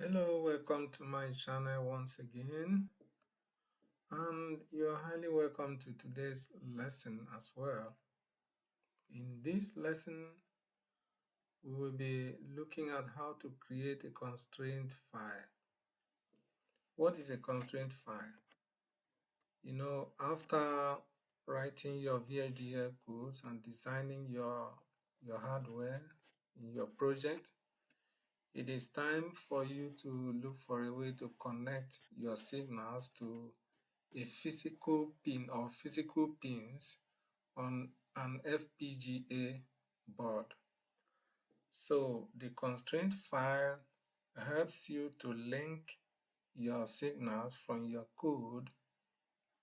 Hello, welcome to my channel once again, and you're highly welcome to today's lesson as well. In this lesson, we will be looking at how to create a constraint file. What is a constraint file? After writing your VHDL codes and designing your hardware in your project, it is time for you to look for a way to connect your signals to a physical pin or physical pins on an FPGA board. So the constraint file helps you to link your signals from your code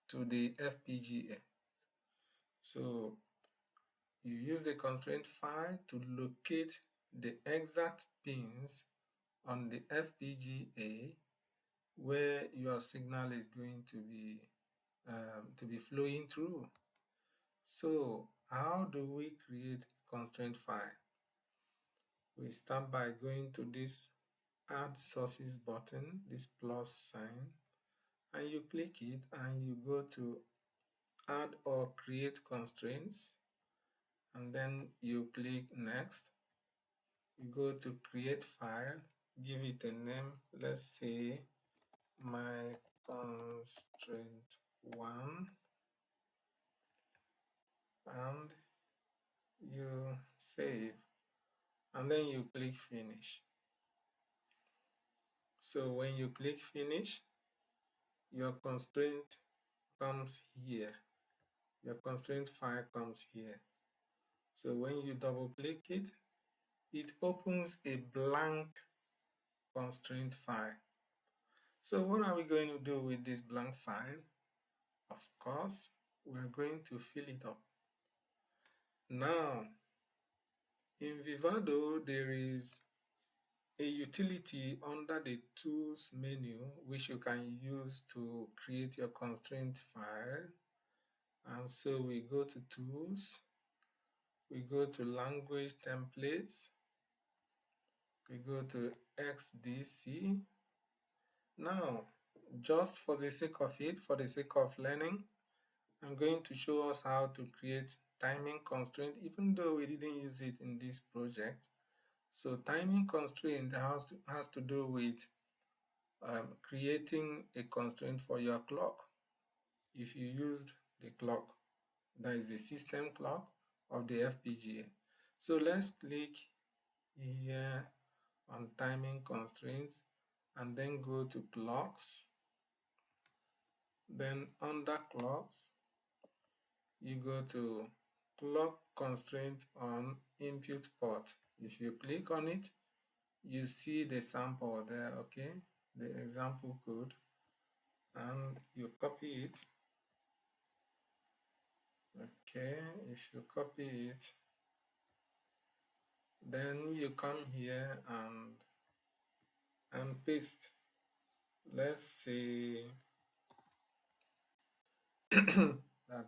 to the FPGA. So you use the constraint file to locate the exact pins on the FPGA where your signal is going to be flowing through. So how do we create a constraint file? We start by going to this Add Sources button, this plus sign, and you click it and you go to Add or Create Constraints, and then you click Next. You go to Create File, give it a name, let's say my constraint 1, and you save, and then you click Finish. So when you click Finish, your constraint comes here. Your constraint file comes here. So when you double click it, it opens a blank constraint file. So what are we going to do with this blank file? Of course, we're going to fill it up. Now, in Vivado, there is a utility under the Tools menu which you can use to create your constraint file. And so we go to Tools, we go to Language Templates, we go to XDC. Now, just for the sake of it, for the sake of learning, I'm going to show us how to create timing constraint, even though we didn't use it in this project. So timing constraint has to do with creating a constraint for your clock. If you used the clock, that is the system clock of the FPGA. So let's click here on timing constraints and then go to clocks. Then under clocks, you go to clock constraint on input port. If you click on it, you see the sample there, okay, the example code, and you copy it. Okay, if you copy it, then you come here and paste. Let's say that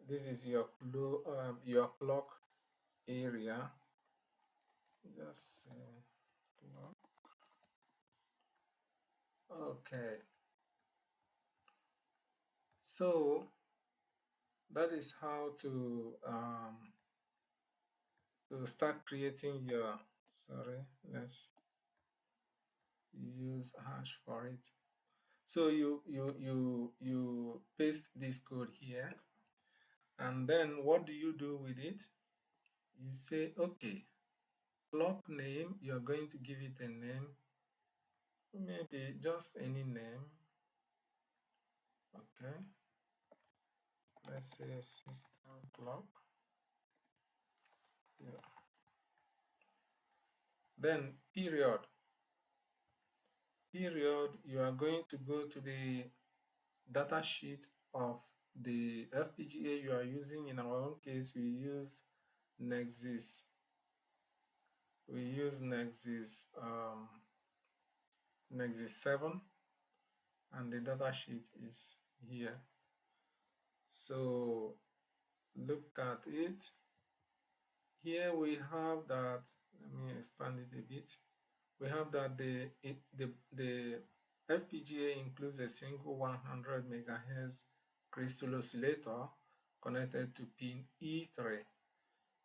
this is your clock area. Just say clock. Okay, so that is how to start creating your, sorry, let's use hash for it. So you paste this code here, and then what do you do with it? You say, okay, clock name, you're going to give it a name, maybe just any name. Okay, let's say system clock. Yeah. Then period, you are going to go to the data sheet of the FPGA you are using. In our own case, we used Nexus. We use Nexus 7, and the data sheet is here. So look at it. Here we have that, let me expand it a bit. we have that the FPGA includes a single 100 megahertz crystal oscillator connected to pin E3.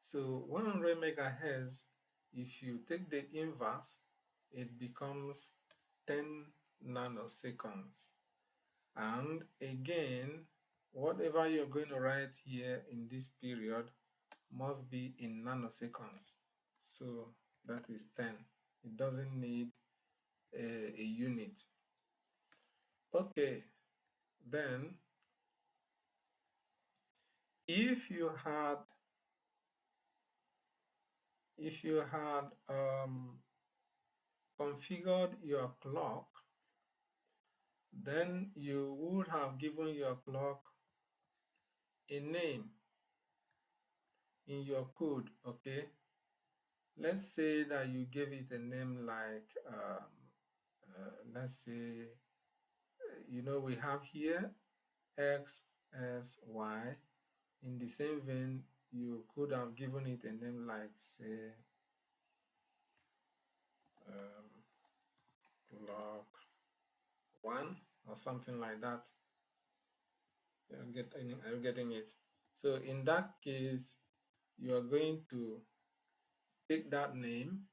So 100 megahertz, if you take the inverse, it becomes 10 nanoseconds. And again, whatever you're going to write here in this period must be in nanoseconds. So that is 10. It doesn't need a unit. Okay, then if you had configured your clock, then you would have given your clock a name in your code. Okay, let's say that you gave it a name like let's say, we have here X, S, Y. In the same vein, you could have given it a name like, say, clock 1 or something like that. I'm getting it. So in that case, you are going to take that name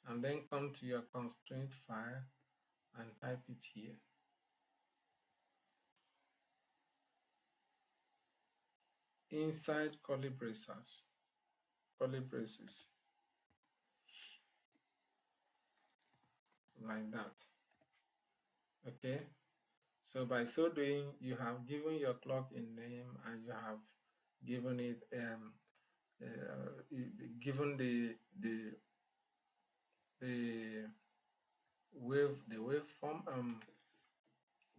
and then come to your constraint file and type it here. Inside curly braces, like that. Okay. So by so doing, you have given your clock a name and you have given it given the the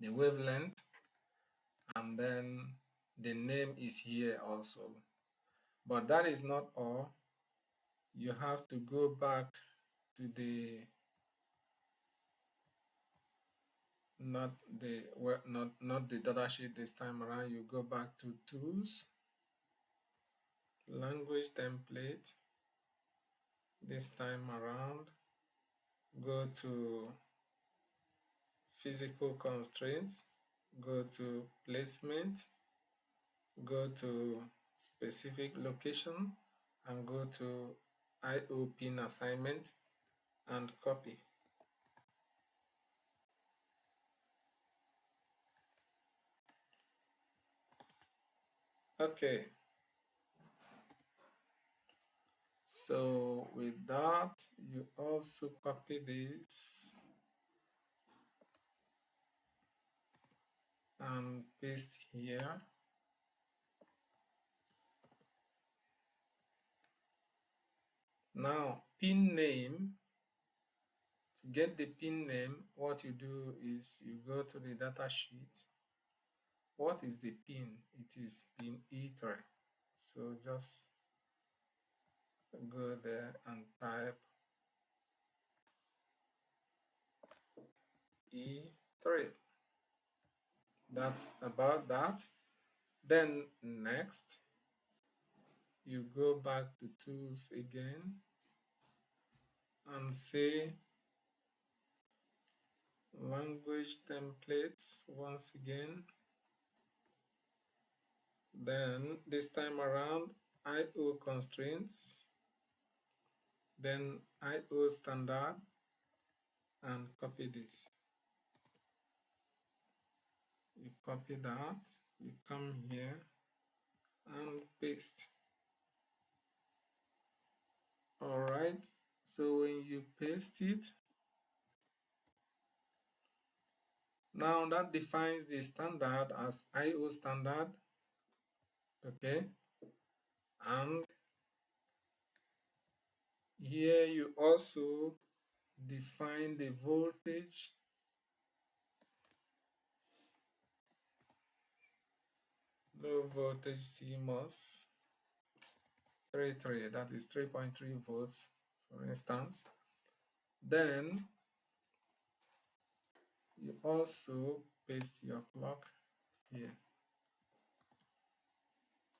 wavelength, and then the name is here also. But that is not all. You have to go back to the not the data sheet this time around. You go back to Tools, Language Template. This time around, go to Physical Constraints, go to Placement, go to Specific Location, and go to IO Pin Assignment and copy. Okay. So with that, you also copy this and paste here. Now, pin name. To get the pin name, what you do is you go to the data sheet. What is the pin? It is pin E3. So just go there and type E3. That's about that. Then next, you go back to Tools again and say Language Templates once again. Then this time around, IO Constraints, then IO Standard, and copy this. You copy that, you come here and paste. All right, so when you paste it, now that defines the standard as IO standard. Okay, and here you also define the voltage, low voltage CMOS 3.3, that is 3.3 volts, for instance. Then you also paste your clock here.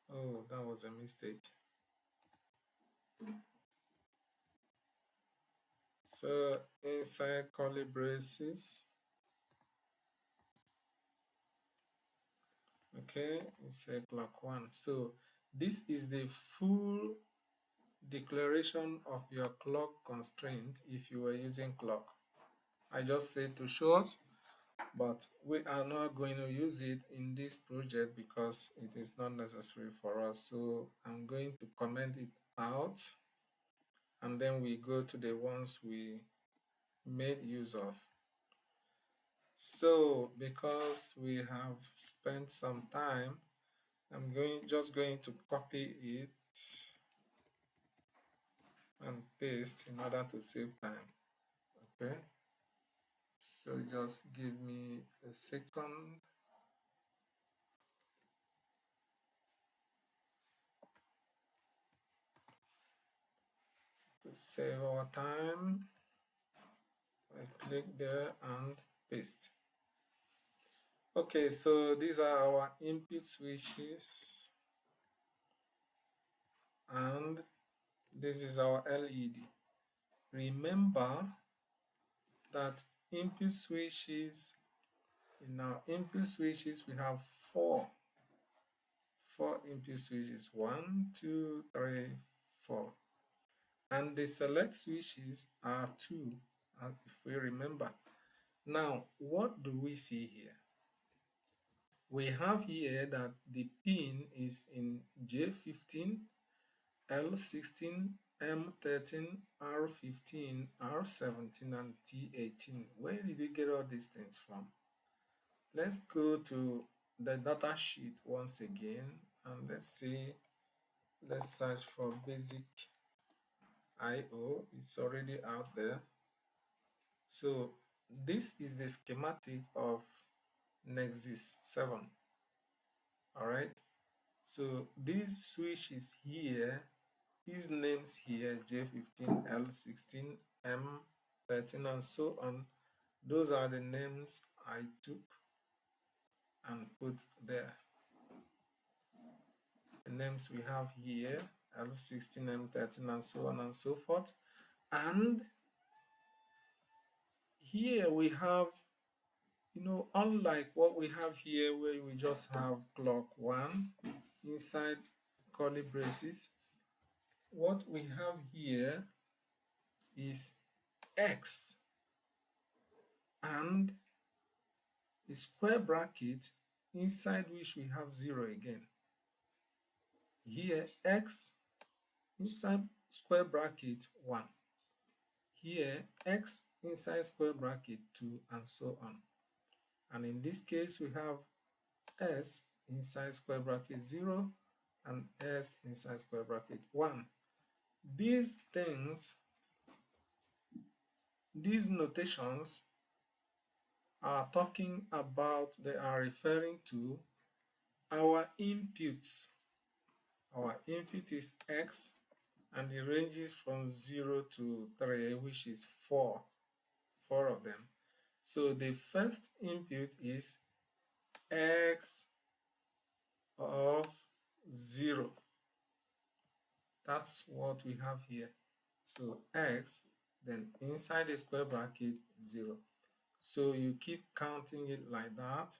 Oh, that was a mistake. So inside curly braces, okay, it's a clock 1. So this is the full declaration of your clock constraint if you were using clock. I just said to show us, but we are not going to use it in this project because it is not necessary for us. So I'm going to comment it out, and then we go to the ones we made use of. So because we have spent some time, I'm just going to copy it and paste in order to save time. Okay, so just give me a second. To save our time, I click there and paste. Okay, so these are our input switches, and this is our LED. Remember that input switches, in our input switches we have four input switches, 1, 2, 3, 4, and the select switches are 2, if we remember. Now what do we see here? We have here that the pin is in J15, L16, M13, R15, R17, and T18. Where did we get all these things from? Let's go to the data sheet once again, and let's search for basic IO. It's already out there. So this is the schematic of Nexus 7. All right. So these switches here, these names here, J15, L16, M13, and so on, those are the names I took and put there. The names we have here, L16, M13, and so on and so forth. And here we have, unlike what we have here where we just have clock 1 inside curly braces, what we have here is X and a square bracket inside which we have 0 again. Here X inside square bracket 1. Here X inside square bracket 2, and so on. And in this case we have S inside square bracket 0 and S inside square bracket 1. These things, these notations are talking about, they are referring to our inputs. Our input is X and it ranges from 0 to 3, which is 4 of them. So the first input is X of 0. That's what we have here. So X, then inside the square bracket 0. So you keep counting it like that.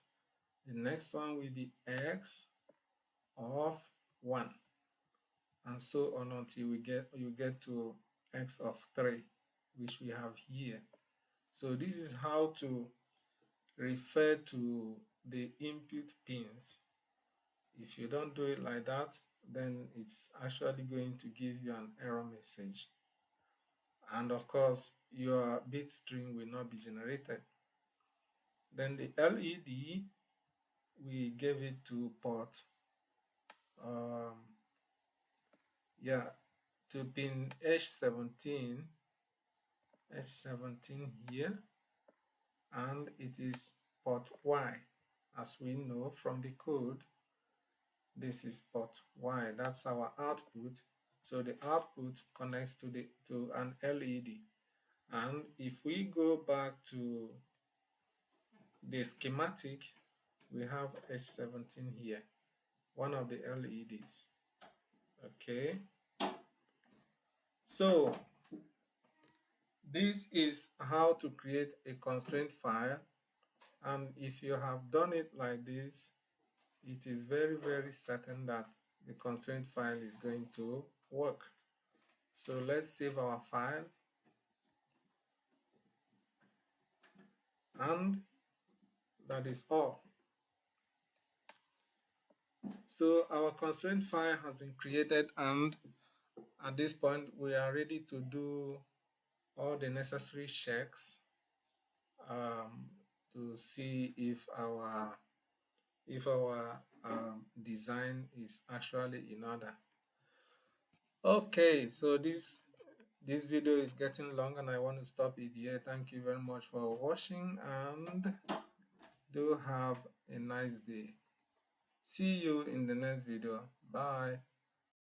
The next one will be X of 1, and so on until you get to X of 3, which we have here. So this is how to refer to the input pins. If you don't do it like that, then it's actually going to give you an error message. And of course, your bit string will not be generated. Then the LED, we gave it to port, to pin H17 here, and it is port Y. As we know from the code, this is port Y. That's our output. So the output connects to an LED. And if we go back to the schematic, we have H17 here, one of the LEDs. Okay. So This is how to create a constraint file, and if you have done it like this, it is very certain that the constraint file is going to work. So let's save our file, and that is all. So our constraint file has been created, and at this point we are ready to do all the necessary checks to see if our design is actually in order. Okay, so this video is getting long and I want to stop it here. Thank you very much for watching, and do have a nice day. See you in the next video. Bye.